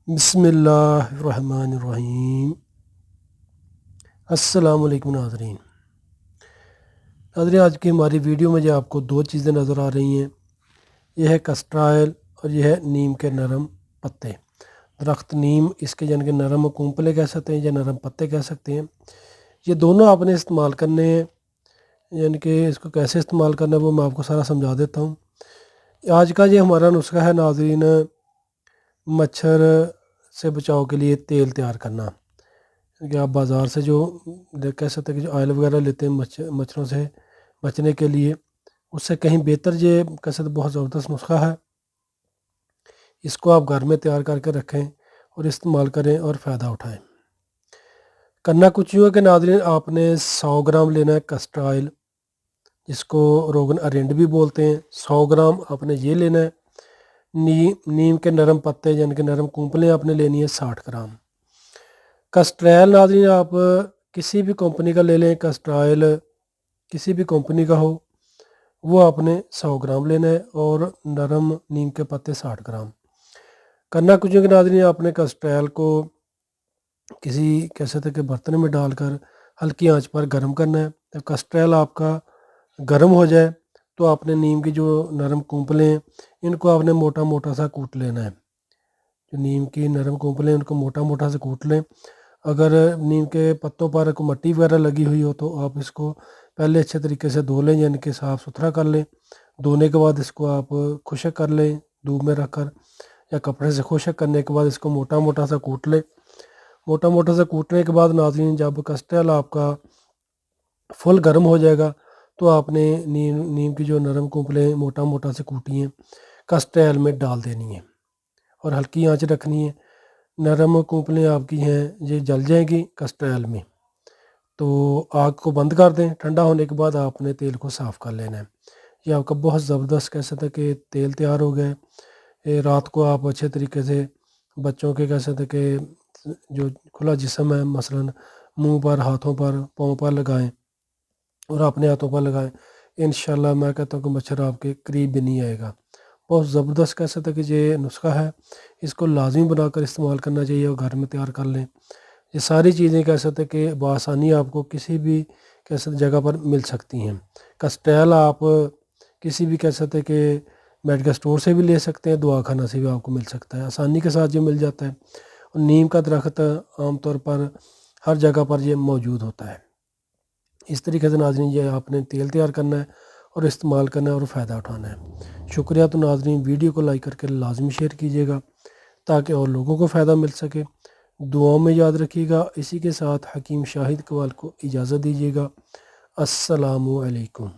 बिस्मिल्लाहिर्रहमानिर्रहीम। अस्सलाम वालेकुम नाज़रीन। आज की हमारी वीडियो में जो आपको दो चीज़ें नज़र आ रही हैं, यह है कस्टर ऑयल और यह है नीम के नरम पत्ते। दरख्त नीम, इसके यानी कि नरम कुंपले कह सकते हैं या नरम पत्ते कह सकते हैं। ये दोनों आपने इस्तेमाल करने हैं, यानी कि इसको कैसे इस्तेमाल करना है वो मैं आपको सारा समझा देता हूँ। आज का ये हमारा नुस्खा है नाज़रीन, मच्छर से बचाव के लिए तेल तैयार करना। कि आप बाज़ार से जो कह सकते हैं कि जो ऑयल वगैरह लेते हैं मच्छरों से बचने के लिए, उससे कहीं बेहतर ये कह सकते बहुत ज़बरदस्त नुस्खा है। इसको आप घर में तैयार करके रखें और इस्तेमाल करें और फ़ायदा उठाएं। करना कुछ यूँ है कि नाज़रीन, आपने 100 ग्राम लेना है कस्टर ऑयल, जिसको रोगन अरेंड भी बोलते हैं। 100 ग्राम आपने ये लेना है। नीम के नरम पत्ते यानी कि नरम कुंपलें आपने लेनी है 60 ग्राम। कस्टर ऑयल नाज़रीन आप किसी भी कंपनी का ले लें, कस्टर ऑयल किसी भी कंपनी का हो, वो आपने 100 ग्राम लेना है और नरम नीम के पत्ते 60 ग्राम। करना कुछ नहीं नाज़रीन, आपने कस्टर ऑयल को किसी कह सकते कि बर्तन में डालकर हल्की आंच पर गर्म करना है। जब कस्टर ऑयल आपका गर्म हो जाए तो आपने नीम की जो नरम कुंपलें हैं, इनको आपने मोटा मोटा सा कूट लेना है। जो नीम की नरम कुंपलें हैं, उनको मोटा मोटा से कूट लें। अगर नीम के पत्तों पर कोई मट्टी वगैरह लगी हुई हो तो आप इसको पहले अच्छे तरीके से धो लें, यानी कि साफ़ सुथरा कर लें। धोने के बाद इसको आप खुश्क कर लें धूप में रखकर, या कपड़े से खुश्क करने के बाद इसको मोटा मोटा सा कूट लें। मोटा मोटा सा कूटने के बाद नाज़रीन, जब कस्टर ऑयल आपका फुल गर्म हो जाएगा तो आपने नीम की जो नरम कुंपलें मोटा मोटा से कूटी हैं कस्टर ऑयल में डाल देनी है और हल्की आंच रखनी है। नरम कुंपलें आपकी हैं ये जल जाएंगी कस्टर ऑयल में, तो आग को बंद कर दें। ठंडा होने के बाद आपने तेल को साफ़ कर लेना है। ये आपका बहुत ज़बरदस्त कह सकते हैं कि तेल तैयार हो गया है। ये रात को आप अच्छे तरीके से बच्चों के कह सकते हैं कि जो खुला जिस्म है, मसलन मुंह पर, हाथों पर, पाँव पर लगाएं और अपने हाथों पर लगाएं। इंशाल्लाह मैं कहता हूँ कि मच्छर आपके करीब भी नहीं आएगा। बहुत ज़बरदस्त कह सकते हैं कि ये नुस्खा है, इसको लाजमी बनाकर इस्तेमाल करना चाहिए और घर में तैयार कर लें। ये सारी चीज़ें कह सकते हैं कि बआसानी आपको किसी भी कह सकते जगह पर मिल सकती हैं। कस्टर ऑयल आप किसी भी कह सकते हैं कि मेडिकल स्टोर से भी ले सकते हैं, दवाखाना से भी आपको मिल सकता है, आसानी के साथ ये मिल जाता है। और नीम का दरख्त आमतौर पर हर जगह पर ये मौजूद होता है। इस तरीके से नाज़रीन ये आपने तेल तैयार करना है और इस्तेमाल करना है और फ़ायदा उठाना है। शुक्रिया। तो नाज़रीन वीडियो को लाइक करके लाजमी शेयर कीजिएगा ताकि और लोगों को फ़ायदा मिल सके। दुआओं में याद रखिएगा। इसी के साथ हकीम शाहिद कवाल को इजाज़त दीजिएगा। अस्सलामु अलैकुम।